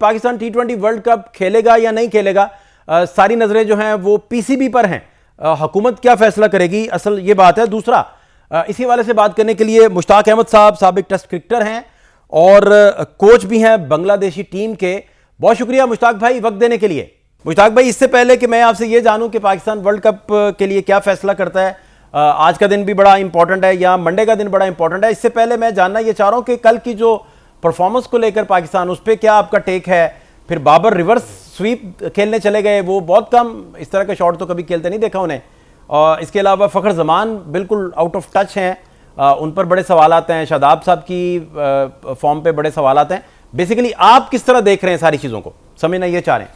पाकिस्तान टी20 world cup खेलेगा या नहीं खेलेगा, सारी नजरें जो हैं वो पीसीबी पर हैं। हुकूमत क्या फैसला करेगी, असल ये बात है। दूसरा, इसी वाले से बात करने के लिए मुश्ताक अहमद साहब साबिक टेस्ट क्रिकेटर हैं और कोच भी हैं बांग्लादेशी टीम के। बहुत शुक्रिया मुश्ताक भाई वक्त देने के लिए। मुश्ताक भाई, इससे पहले कि मैं आपसे ये जानूं कि पाकिस्तान वर्ल्ड कप के लिए क्या फैसला करता है, आज का दिन भी बड़ा इंपॉर्टेंट है या मंडे का दिन बड़ा इंपॉर्टेंट है, इससे पहले मैं जानना ये चाह रहा हूं कि कल की जो परफॉर्मेंस को लेकर पाकिस्तान, उस पर क्या आपका टेक है। फिर बाबर रिवर्स स्वीप खेलने चले गए, वो बहुत कम, इस तरह के शॉट तो कभी खेलते नहीं देखा उन्हें। और इसके अलावा फ़खर जमान बिल्कुल आउट ऑफ टच हैं, उन पर बड़े सवाल आते हैं। शादाब साहब की फॉर्म पे बड़े सवाल आते हैं। बेसिकली आप किस तरह देख रहे हैं सारी चीज़ों को, समझना ये चाह रहे हैं।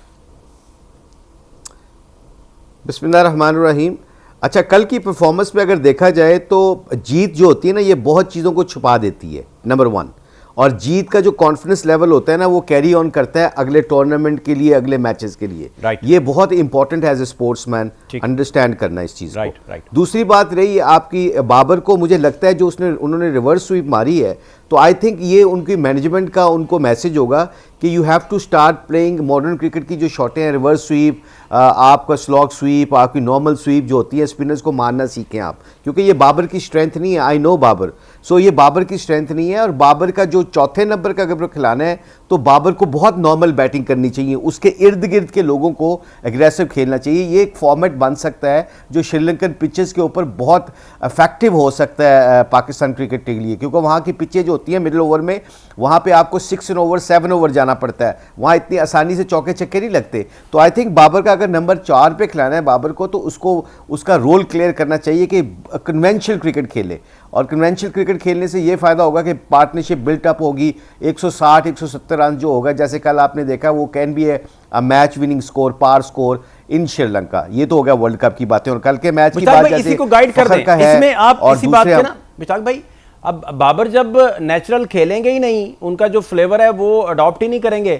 बिस्मिल्लाहिर्रहमानिर्रहीम। अच्छा, कल की परफॉर्मेंस में अगर देखा जाए तो जीत जो होती है ना, ये बहुत चीज़ों को छुपा देती है, नंबर वन। और जीत का जो कॉन्फिडेंस लेवल होता है ना, वो कैरी ऑन करता है अगले टूर्नामेंट के लिए, अगले मैचेस के लिए। ये बहुत इंपॉर्टेंट है एज ए स्पोर्ट्समैन अंडरस्टैंड करना इस चीज़ को। दूसरी बात रही आपकी बाबर को, मुझे लगता है जो उन्होंने रिवर्स स्वीप मारी है, तो आई थिंक ये उनकी मैनेजमेंट का उनको मैसेज होगा कि you have to start playing modern cricket की जो शॉटें हैं, रिवर्स स्वीप, आपका स्लॉग स्वीप, आपकी नॉर्मल स्वीप जो होती है, स्पिनर्स को मारना सीखें आप, क्योंकि ये बाबर की स्ट्रेंथ नहीं है। आई नो बाबर, सो ये बाबर की स्ट्रेंथ नहीं है। और बाबर का जो चौथे नंबर का अगर खिलाना है तो बाबर को बहुत नॉर्मल बैटिंग करनी चाहिए, उसके इर्द गिर्द के लोगों को एग्रेसिव खेलना चाहिए। ये एक फॉर्मेट बन सकता है जो श्रीलंकन पिचेस के ऊपर बहुत इफेक्टिव हो सकता है पाकिस्तान क्रिकेट के लिए, क्योंकि वहाँ की पिचें जो होती हैं मिडिल ओवर में, वहाँ पे आपको 6 ओवर 7 ओवर जाना पड़ता है, वहाँ इतनी आसानी से चौके छक्के नहीं लगते। तो आई थिंक बाबर का अगर नंबर 4 पे खिलाना है बाबर को, तो उसको उसका रोल क्लियर करना चाहिए कि कन्वेंशनल क्रिकेट खेले। और कन्वेंशनल क्रिकेट खेलने से ये फ़ायदा होगा कि पार्टनरशिप बिल्टअप होगी। 160-170 रन जो होगा, जैसे कल आपने देखा, वो can be a match winning score, par score in Sri Lanka. ये तो हो गया वर्ल्ड कप की बातें। और कल के मैच की बात जैसे इसी को गाइड कर दें, इसमें आप इसी बात पे ना मुश्ताक भाई, अब बाबर जब नेचुरल खेलेंगे ही नहीं, उनका जो फ्लेवर है वो अडॉप्ट ही नहीं करेंगे,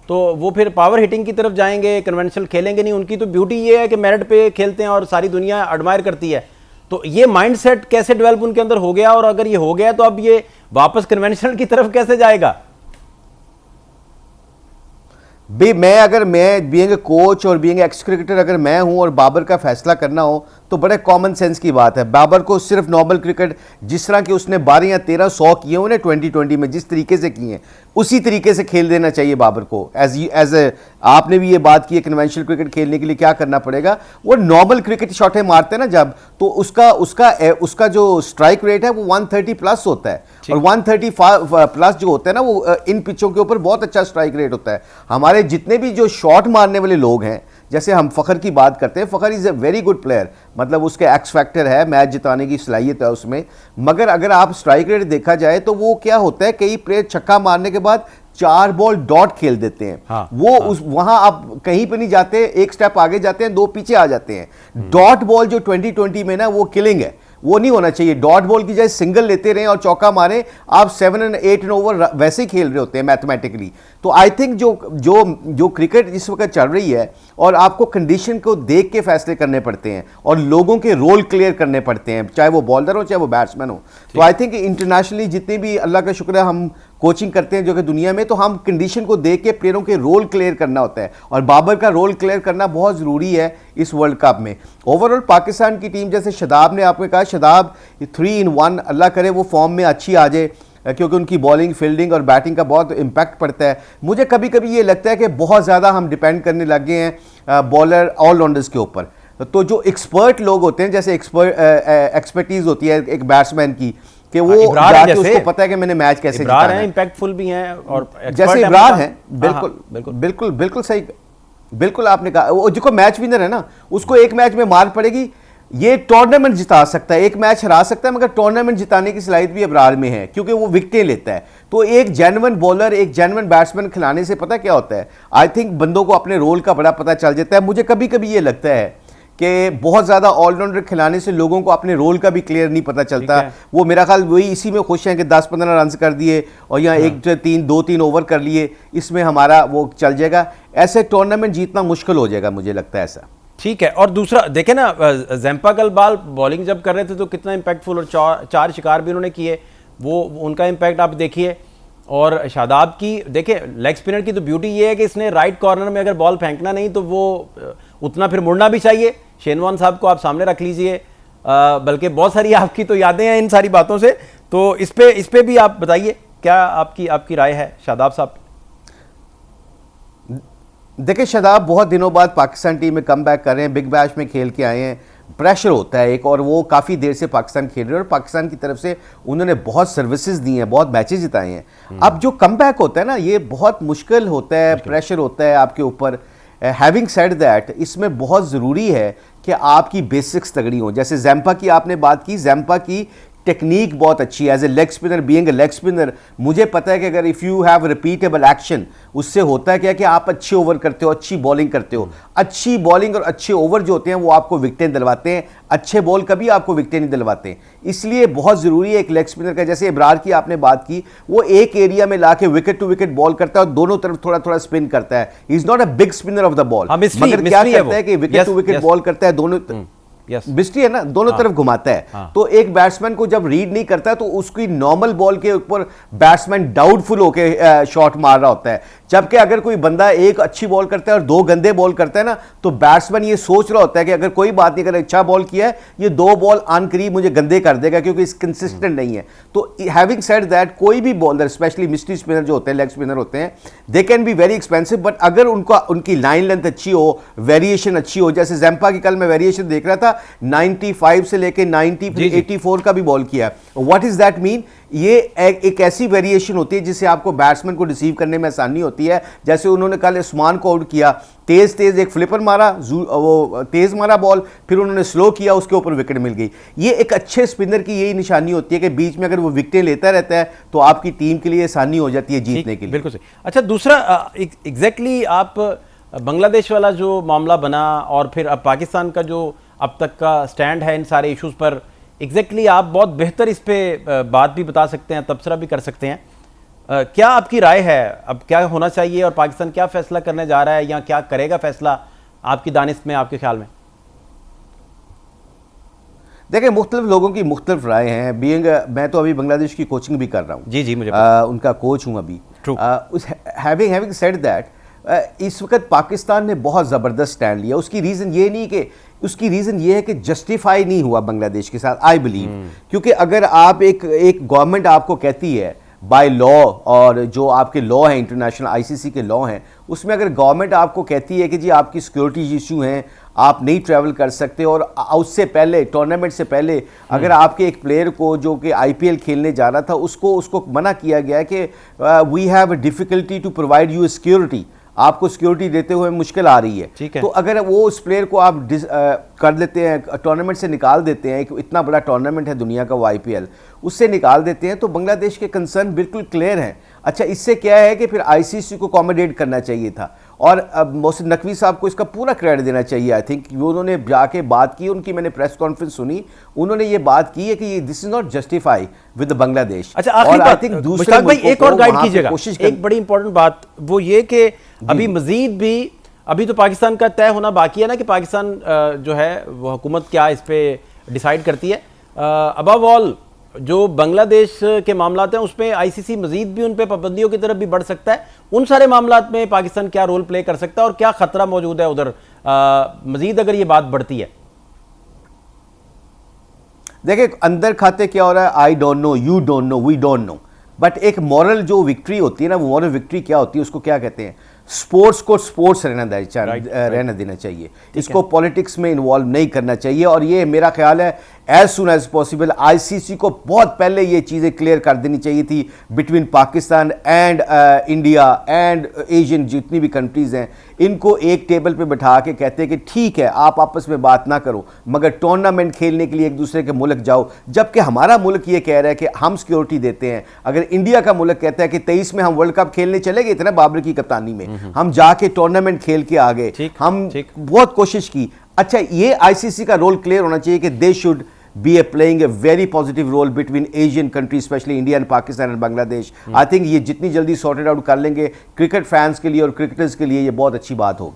तो वो फिर पावर हिटिंग की तरफ जाएंगे, कन्वेंशनल खेलेंगे नहीं। उनकी तो ब्यूटी ये है कि मेरिट पे खेलते हैं और सारी दुनिया एडमायर करती है। तो ये माइंडसेट कैसे डेवलप उनके अंदर हो गया, और अगर ये हो गया तो अब ये वापस कन्वेंशनल की तरफ कैसे जाएगा? मैं बीइंग ए कोच और बीइंग एक्स क्रिकेटर, अगर मैं हूं और बाबर का फैसला करना हो तो बड़े कॉमन सेंस की बात है। बाबर को सिर्फ नॉर्मल क्रिकेट, जिस तरह के उसने 12 या 13 100 किए हुए 2020 में, जिस तरीके से किए हैं, उसी तरीके से खेल देना चाहिए बाबर को। एज ए आपने भी ये बात की है, कन्वेंशनल क्रिकेट खेलने के लिए क्या करना पड़ेगा, वो नॉर्मल क्रिकेट शॉटें मारते हैं ना जब, तो उसका जो स्ट्राइक रेट है वो 130 प्लस होता है। और 135 प्लस जो होता है ना, वो इन पिचों के ऊपर बहुत अच्छा स्ट्राइक रेट होता है। हमारे जितने भी जो शॉट मारने वाले लोग हैं, जैसे हम फ़खर की बात करते हैं, Fakhar is a very good player, मतलब उसके एक्स फैक्टर है, मैच जिताने की सलाहियत है उसमें। मगर अगर आप स्ट्राइक रेट देखा जाए तो वो क्या होता है, कई प्लेयर छक्का मारने के बाद 4 बॉल डॉट खेल देते हैं। वहां आप कहीं पे नहीं जाते, एक स्टेप आगे जाते हैं, 2 पीछे आ जाते हैं। डॉट बॉल जो 2020 में ना, वो किलिंग है, वो नहीं होना चाहिए। डॉट बॉल की जगह सिंगल लेते रहे और चौका मारे, आप 7 और 8 ओवर वैसे ही खेल रहे होते हैं मैथमेटिकली। तो आई थिंक जो क्रिकेट इस वक्त चल रही है, और आपको कंडीशन को देख के फैसले करने पड़ते हैं और लोगों के रोल क्लियर करने पड़ते हैं, चाहे वो बॉलर हो चाहे वो बैट्समैन हो। तो आई थिंक इंटरनेशनली जितने भी, अल्लाह का शुक्र है, हम कोचिंग करते हैं जो कि दुनिया में, तो हम कंडीशन को देख के प्लेयरों के रोल क्लियर करना होता है, और बाबर का रोल क्लियर करना बहुत ज़रूरी है इस वर्ल्ड कप में। ओवरऑल पाकिस्तान की टीम, जैसे शादाब ने आपने कहा, शादाब 3 in 1, अल्लाह करे वो फॉर्म में अच्छी आ जाए, क्योंकि उनकी बॉलिंग, फील्डिंग और बैटिंग का बहुत इम्पैक्ट पड़ता है। मुझे कभी कभी ये लगता है कि बहुत ज़्यादा हम डिपेंड करने लग गए हैं बॉलर ऑलराउंडर्स के ऊपर। तो जो एक्सपर्ट लोग होते हैं, जैसे एक्सपर्टीज होती है एक बैट्समैन की, कि वो जाके उसको पता है कि मैंने मैच कैसे जिताना है, इंपैक्टफुल भी हैं, और जैसे इब्रार हैं, बिल्कुल सही, बिल्कुल आपने कहा। वो जो मैच विनर है ना, उसको एक मैच में मार पड़ेगी, ये टूर्नामेंट जिता सकता है, एक मैच हरा सकता है, मगर टूर्नामेंट जिताने की सलाहियत भी इब्रार में है, क्योंकि वो विकेटें लेता है। तो एक जेन्युइन बॉलर, एक जेन्युइन बैट्समैन खिलाने से पता क्या होता है, आई थिंक बंदों को अपने रोल का बड़ा पता चल जाता है। मुझे कभी कभी ये लगता है कि बहुत ज़्यादा ऑलराउंडर खिलाने से लोगों को अपने रोल का भी क्लियर नहीं पता चलता। वो मेरा ख्याल वही इसी में खुश हैं कि 10-15 रन कर दिए और यहाँ 2-3 ओवर कर लिए, इसमें हमारा वो चल जाएगा। ऐसे टूर्नामेंट जीतना मुश्किल हो जाएगा, मुझे लगता है ऐसा। ठीक है। और दूसरा देखें ना, ज़ैम्पा कल बाल बॉलिंग जब कर रहे थे तो कितना इम्पैक्टफुल, और 4 शिकार भी उन्होंने किए, वो उनका इम्पैक्ट आप देखिए। और शादाब की देखिए लेग स्पिनर की तो ब्यूटी ये है कि इसने राइट कॉर्नर में अगर बॉल फेंकना नहीं तो वो उतना फिर मुड़ना भी चाहिए। शेन वॉर्न साहब को आप सामने रख लीजिए, बल्कि बहुत सारी आपकी तो यादें हैं इन सारी बातों से, तो इस पे भी आप बताइए क्या आपकी राय है शादाब साहब। देखिए शादाब बहुत दिनों बाद पाकिस्तान टीम में कम बैक कर रहे हैं, बिग बैश में खेल के आए हैं, प्रेशर होता है एक, और वो काफ़ी देर से पाकिस्तान खेल रहे हैं और पाकिस्तान की तरफ से उन्होंने बहुत सर्विसेज दी हैं, बहुत मैचेस जिताए हैं। अब जो कम बैक होता है ना, ये बहुत मुश्किल होता है, प्रेशर होता है आपके ऊपर। हैविंग सेड दैट, इसमें बहुत ज़रूरी है कि आपकी बेसिक्स तगड़ी हो। जैसे जैम्पा की आपने बात की, जैम्पा की टेक्निक बहुत अच्छी है as a leg spinner, being a leg spinner. मुझे पता है कि अगर if you have repeatable action, उससे होता है क्या कि आप अच्छे ओवर करते हो, अच्छी बॉलिंग करते हो। अच्छी बॉलिंग और अच्छे ओवर जो होते हैं वो आपको विकेटें दिलवाते हैं, अच्छे बॉल कभी आपको विकेटें नहीं दिलवाते। इसलिए बहुत ज़रूरी है एक लेग स्पिनर का, जैसे इब्रार की आपने बात की, वो एक एरिया में लाके विकेट टू विकेट बॉल करता है और दोनों तरफ थोड़ा थोड़ा स्पिन करता है। He is not a big spinner of the ball, मगर क्या करता है कि विकेट टू विकेट बॉल करता है, दोनों मिस्ट्री है ना, दोनों तरफ घुमाता है। तो एक बैट्समैन को जब रीड नहीं करता तो उसकी नॉर्मल बॉल के ऊपर बैट्समैन डाउटफुल होकर शॉट मार रहा होता है। जबकि अगर कोई बंदा एक अच्छी बॉल करता है और दो गंदे बॉल करता है ना, तो बैट्समैन ये सोच रहा होता है कि अगर कोई बात नहीं, अगर अच्छा बॉल किया है, ये दो बॉल ऑन करीब मुझे गंदे कर देगा क्योंकि इस कंसिस्टेंट नहीं है। तो हैविंग सेड दैट, कोई भी बॉलर, स्पेशली मिस्ट्री स्पिनर जो होते हैं, लेग स्पिनर होते हैं, they can be very expensive, but अगर उनकी लाइन लेंथ अच्छी हो, वेरिएशन अच्छी हो, जैसे जैम्पा की कल मैं वेरिएशन देख रहा था, 95 से लेके 90 फिर 84 का भी बॉल किया। What is that mean? ये एक ऐसी वेरिएशन होती है जिससे आपको बैट्समैन को रिसीव करने में आसानी होती है। जैसे उन्होंने कल उस्मान को आउट किया, तेज एक फ्लिपर मारा, वो तेज मारा बॉल, फिर उन्होंने स्लो किया, उसके ऊपर विकेट मिल गई। ये एक अच्छे स्पिनर की यही निशानी होती है कि बीच में अगर वो विकेटें लेता रहता है तो आपकी टीम के लिए आसानी हो जाती है जीतने के लिए। बिल्कुल सही। अच्छा, दूसरा एग्जैक्टली आप बांग्लादेश वाला जो मामला बना और फिर अब पाकिस्तान का जो अब तक का स्टैंड है इन सारे इश्यूज पर, एग्जैक्टली आप बहुत बेहतर इस पे बात भी बता सकते हैं, तबसरा भी कर सकते हैं। क्या आपकी राय है, अब क्या होना चाहिए और पाकिस्तान क्या फैसला करने जा रहा है या क्या करेगा फैसला आपकी दानिश में, आपके ख्याल में? देखिए, मुख्तलिफ लोगों की मुख्तलिफ राय हैं। बीइंग मैं तो अभी बांग्लादेश की कोचिंग भी कर रहा हूँ। जी मुझे उनका कोच हूँ अभी। हैविंग सेड दैट, इस वक्त पाकिस्तान ने बहुत ज़बरदस्त स्टैंड लिया। उसकी रीज़न ये नहीं कि उसकी रीज़न ये है कि जस्टिफाई नहीं हुआ बांग्लादेश के साथ, आई बिलीव। क्योंकि अगर आप एक गवर्नमेंट आपको कहती है बाय लॉ, और जो आपके लॉ हैं, इंटरनेशनल आईसीसी के लॉ हैं, उसमें अगर गवर्नमेंट आपको कहती है कि जी आपकी सिक्योरिटी इशू हैं, आप नहीं ट्रैवल कर सकते, और उससे पहले, टूर्नामेंट से पहले अगर आपके एक प्लेयर को जो कि आईपीएल खेलने जा रहा था, उसको मना किया गया कि we have difficulty to provide you security, आपको सिक्योरिटी देते हुए मुश्किल आ रही है। तो अगर वो उस प्लेयर को आप कर देते हैं, टूर्नामेंट से निकाल देते हैं, इतना बड़ा टूर्नामेंट है दुनिया का वो आईपीएल, उससे निकाल देते हैं, तो बांग्लादेश के कंसर्न बिल्कुल क्लियर हैं। अच्छा, इससे क्या है कि फिर आईसीसी को अकोमोडेट करना चाहिए था, और अब मोहसिन नकवी साहब को इसका पूरा क्रेडिट देना चाहिए। आई थिंक उन्होंने जाके बात की, उनकी मैंने प्रेस कॉन्फ्रेंस सुनी, उन्होंने ये बात की है कि ये this is not justify with Bangladesh. अच्छा, आखिरी बात, मुश्ताक भाई एक और गाइड कीजिएगा, एक बड़ी इंपॉर्टेंट बात वो ये कि अभी मजीद भी, अभी तो पाकिस्तान का तय होना बाकी है ना कि पाकिस्तान जो है वो हुकूमत क्या इस पे डिसाइड करती है। अबव ऑल जो बांग्लादेश के मामलात हैं उसमें आईसीसी मजीद भी उन पे पाबंदियों की तरफ भी बढ़ सकता है। उन सारे मामलात में पाकिस्तान क्या रोल प्ले कर सकता है और क्या खतरा मौजूद है उधर मजीद अगर ये बात बढ़ती है? देखिए, अंदर खाते क्या हो रहा है, I don't know, you don't know, we don't know, but एक मॉरल जो विक्ट्री होती है ना, वो मॉरल विक्ट्री क्या होती है, उसको क्या कहते हैं, स्पोर्ट्स को स्पोर्ट्स रहना देना चाहिए। इसको पॉलिटिक्स में इन्वॉल्व नहीं करना चाहिए, और ये मेरा ख्याल है as soon as possible ICC को बहुत पहले ये चीज़ें क्लियर कर देनी चाहिए थी between Pakistan and India and Asian जितनी भी कंट्रीज़ हैं, इनको एक टेबल पे बैठा के कहते हैं कि ठीक है आप आपस में बात ना करो, मगर टूर्नामेंट खेलने के लिए एक दूसरे के मुल्क जाओ। जबकि हमारा मुल्क ये कह रहा है कि हम सिक्योरिटी देते हैं। अगर इंडिया का मुल्क कहता है कि 23 में हम वर्ल्ड कप खेलने चले गए थे ना बाबर की कप्तानी में, हम जाके टूर्नामेंट खेल के आ गए, हम बहुत कोशिश की। अच्छा, ये आईसीसी का रोल क्लियर होना चाहिए कि they should be playing a very positive role between Asian countries, especially India and Pakistan and Bangladesh. I think ये जितनी जल्दी सॉर्टेड आउट कर लेंगे क्रिकेट फैंस के लिए और क्रिकेटर्स के लिए ये बहुत अच्छी बात होगी।